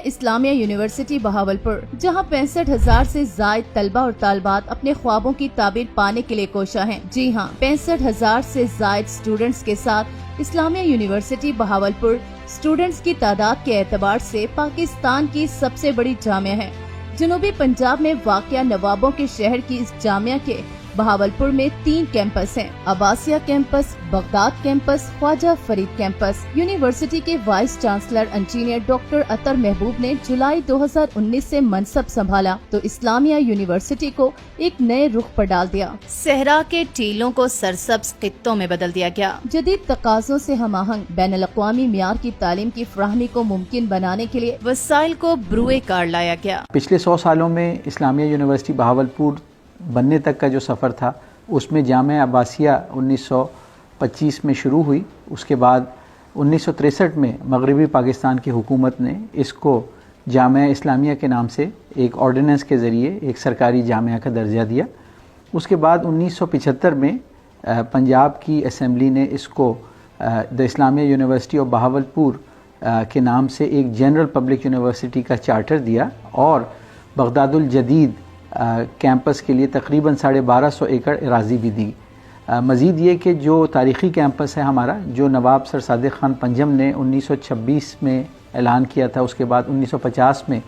اسلامیہ university Bahawalpur, جہاں 65,000 سے زائد طلبہ اور طالبات اپنے خوابوں کی تعبیر پانے کے لیے کوشاں ہیں۔ جی ہاں، 65,000 سے زائد اسٹوڈنٹس کے ساتھ اسلامیہ یونیورسٹی بہاولپور اسٹوڈنٹس کی تعداد کے اعتبار سے پاکستان کی سب سے بڑی جامعہ ہے۔ جنوبی پنجاب میں واقع نوابوں کے شہر کی اس جامعہ کے بہاولپور میں 3 کیمپس ہیں: عباسیہ campus, Baghdad campus, Khwaja Farid campus. University کے vice chancellor engineer doctor Athar محبوب نے جولائی 2019 سے منصب سنبھالا تو اسلامیہ یونیورسٹی کو ایک نئے رخ پر ڈال دیا۔ صحرا کے ٹیلوں کو سرسبز خطوں میں بدل دیا گیا۔ جدید تقاضوں سے ہم آہنگ بین الاقوامی معیار کی تعلیم کی فراہمی کو ممکن بنانے کے لیے وسائل کو بروئے کار لایا گیا۔ پچھلے 100 سالوں میں اسلامیہ یونیورسٹی بہاولپور بننے تک کا جو سفر تھا، اس میں جامعہ عباسیہ 1925 میں شروع ہوئی۔ اس کے بعد 1963 میں مغربی پاکستان کی حکومت نے اس کو جامعہ اسلامیہ کے نام سے ایک آرڈیننس کے ذریعے ایک سرکاری جامعہ کا درجہ دیا۔ اس کے بعد 1975 میں پنجاب کی اسمبلی نے اس کو دا اسلامیہ یونیورسٹی آف بہاولپور کے نام سے ایک جنرل پبلک یونیورسٹی کا چارٹر دیا اور بغداد الجدید کیمپس کے لیے تقریباً 1250 ایکڑ اراضی بھی دی۔ مزید یہ کہ جو تاریخی کیمپس ہے ہمارا، جو نواب سر صادق خان پنجم نے 1926 میں اعلان کیا تھا، اس کے بعد 1950 میں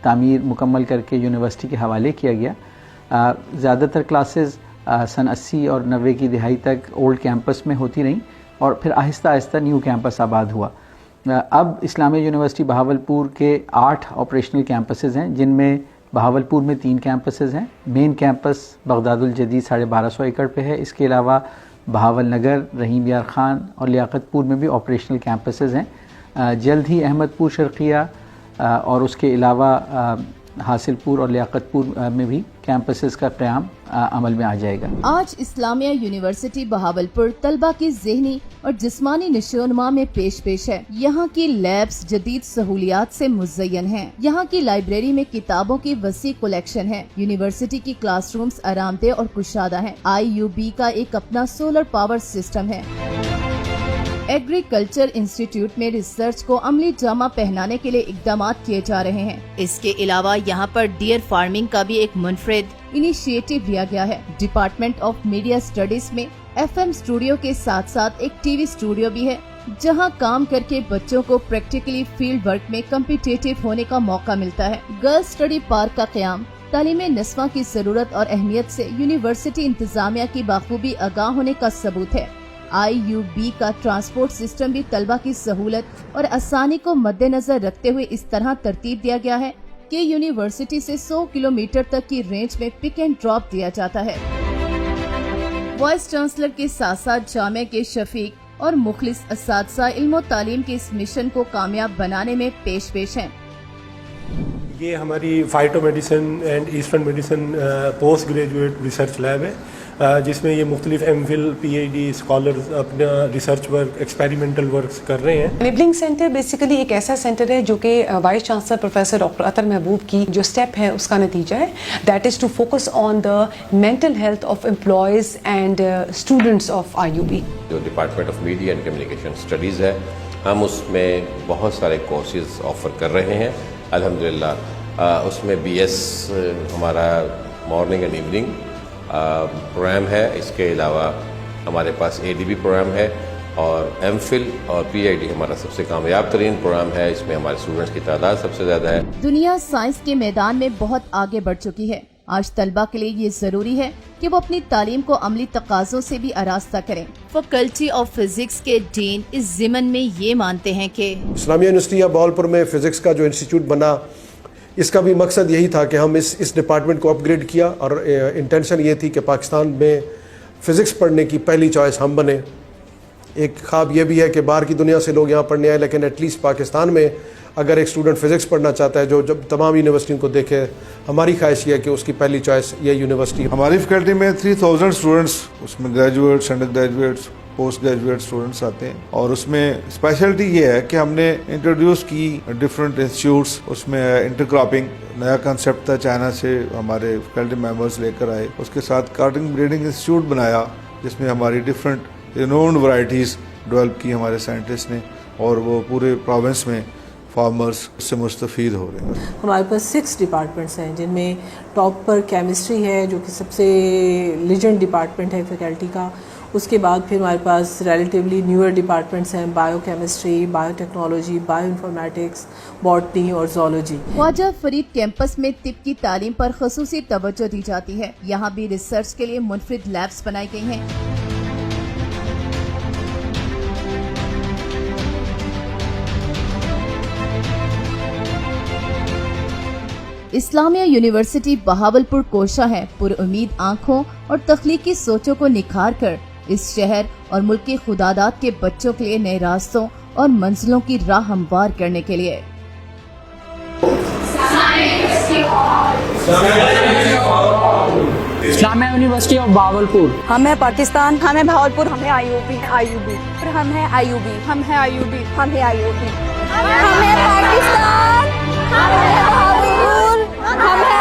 تعمیر مکمل کر کے یونیورسٹی کے حوالے کیا گیا۔ زیادہ تر کلاسز سن 80 اور 90 کی دہائی تک اولڈ کیمپس میں ہوتی رہیں اور پھر آہستہ آہستہ نیو کیمپس آباد ہوا۔ اب اسلامیہ یونیورسٹی بہاولپور کے 8 آپریشنل کیمپسز ہیں، جن میں بہاولپور میں 3 کیمپسز ہیں۔ مین کیمپس بغداد الجدید 1250 ایکڑ پہ ہے۔ اس کے علاوہ بہاول نگر، رحیم یار خان اور لیاقت پور میں بھی آپریشنل کیمپسز ہیں۔ جلد ہی احمد پور شرقیہ اور اس کے علاوہ حاصل پور اور لیاقت پور میں بھی کیمپسز کا قیام عمل میں آ جائے گا۔ آج اسلامیہ یونیورسٹی بہاولپور طلبہ کی ذہنی اور جسمانی نشوونما میں پیش ہے۔ یہاں کی لیبز جدید سہولیات سے مزین ہیں۔ یہاں کی لائبریری میں کتابوں کی وسیع کلیکشن ہے۔ یونیورسٹی کی کلاس رومز آرام دہ اور کشادہ ہیں۔ IUB کا ایک اپنا سولر پاور سسٹم ہے۔ ایگریکلچر انسٹیٹیوٹ میں ریسرچ کو عملی جامہ پہنانے کے لیے اقدامات کیے جا رہے ہیں۔ اس کے علاوہ یہاں پر ڈیئر فارمنگ کا بھی ایک منفرد انیشیٹو لیا گیا ہے۔ ڈپارٹمنٹ آف میڈیا اسٹڈیز میں FM اسٹوڈیو کے ساتھ ساتھ ایک TV اسٹوڈیو بھی ہے، جہاں کام کر کے بچوں کو پریکٹیکلی فیلڈ ورک میں کمپیٹیٹو ہونے کا موقع ملتا ہے۔ گرلز اسٹڈی پارک کا قیام تعلیم نسواں کی ضرورت اور اہمیت سے یونیورسٹی انتظامیہ کی بخوبی آگاہ ہونے کا ثبوت ہے۔ IUB کا ٹرانسپورٹ سسٹم بھی طلبہ کی سہولت اور آسانی کو مد نظر رکھتے ہوئے اس طرح ترتیب دیا گیا ہے کہ یونیورسٹی سے 100 کلومیٹر تک کی رینج میں پک اینڈ ڈراپ دیا جاتا ہے۔ وائس چانسلر کے ساتھ ساتھ جامعہ کے شفیق اور مخلص اساتذہ علم و تعلیم کے اس مشن کو کامیاب بنانے میں پیش ہیں۔ یہ ہماری phyto medicine and eastern medicine post graduate research lab ہے، جس میں یہ مختلف MPhil PhD اسکالرز اپنا ریسرچ ورک، ایکسپیریمنٹل ورکس کر رہے ہیں۔ انیبلنگ سینٹر بیسیکلی ایک ایسا سینٹر ہے جو کہ vice chancellor professor doctor Athar Mehboob کی جو اسٹیپ ہے اس کا نتیجہ ہے، that is to focus on the mental health of employees and students of IUB۔ جو department of media and communication studies ہے، ہم اس میں بہت سارے کورسز آفر کر رہے ہیں الحمدللہ۔ اس میں BS ہمارا مارننگ اینڈ ایوننگ پروگرام ہے، اس کے علاوہ ہمارے پاس ADB پروگرام ہے اور MPhil اور PhD ہمارا سب سے کامیاب ترین پروگرام ہے، اس میں ہمارے اسٹوڈنٹس کی تعداد سب سے زیادہ ہے۔ دنیا سائنس کے میدان میں بہت آگے بڑھ چکی ہے۔ آج طلبہ کے لیے یہ ضروری ہے کہ وہ اپنی تعلیم کو عملی تقاضوں سے بھی آراستہ کریں۔ فیکلٹی آف فزکس کے ڈین اس ضمن میں یہ مانتے ہیں کہ اسلامیہ یونیورسٹی بہاولپور میں فزکس کا جو انسٹیٹیوٹ بنا، اس کا بھی مقصد یہی تھا کہ ہم اس ڈپارٹمنٹ کو اپ گریڈ کیا اور انٹینشن یہ تھی کہ پاکستان میں فزکس پڑھنے کی پہلی چوائس ہم بنے۔ ایک خواب یہ بھی ہے کہ باہر کی دنیا سے لوگ یہاں پڑھنے آئے، لیکن ایٹ لیسٹ پاکستان میں اگر ایک اسٹوڈنٹ فزکس پڑھنا چاہتا ہے جو جب تمام یونیورسٹیوں کو دیکھے، ہماری خواہش یہ ہے کہ اس کی پہلی چوائس یہ یونیورسٹی۔ ہماری فیکلٹی میں 3000 اسٹوڈنٹس، اس میں graduates, under graduates, post graduate students آتے ہیں، اور اس میں اسپیشلٹی یہ ہے کہ ہم نے انٹروڈیوس کی ڈفرینٹ انسٹیٹیوٹس، اس میں انٹر کراپنگ نیا کنسیپٹ تھا، چائنا سے ہمارے فیکلٹی ممبرس لے کر آئے، اس کے ساتھ کارٹنگ بریڈنگ انسٹیٹیوٹ بنایا جس میں ہماری ڈفرینٹ رینونڈ ورائٹیز ڈیولپ کی ہمارے سائنٹسٹ نے، اور وہ پورے پروونس میں فارمرز اس سے مستفید ہو رہے ہیں. ہمارے پاس 6 ڈپارٹمنٹس ہیں جن میں ٹاپ پر کیمسٹری ہے جو کہ سب سے لیجنڈ ڈپارٹمنٹ ہے فیکلٹی کا. اس کے بعد پھر ہمارے پاس ریلیٹیولی نیور ڈپارٹمنٹس ہیں bio chemistry, bio technology, bio informatics, botany اور زولوجی. خواجہ فرید کیمپس میں طب کی تعلیم پر خصوصی توجہ دی جاتی ہے. یہاں بھی ریسرچ کے لیے منفرد لیبس بنائی گئی ہیں. اسلامیہ یونیورسٹی بہاولپور کوشاں ہے پر امید آنکھوں اور تخلیقی سوچوں کو نکھار کر اس شہر اور ملک کے خداداد کے بچوں کے لیے نئے راستوں اور منزلوں کی راہ ہموار کرنے کے لیے. اسلامیہ یونیورسٹی آف بہاولپور. ہم ہیں پاکستان, ہم ہیں بہاولپور, ہم ہیں IUB, ہم ہیں IUB, ہم ہیں IUB, ہم ہیں IUB, ہم ہیں پاکستان, ہم ہیں بہاولپور, ہم ہیں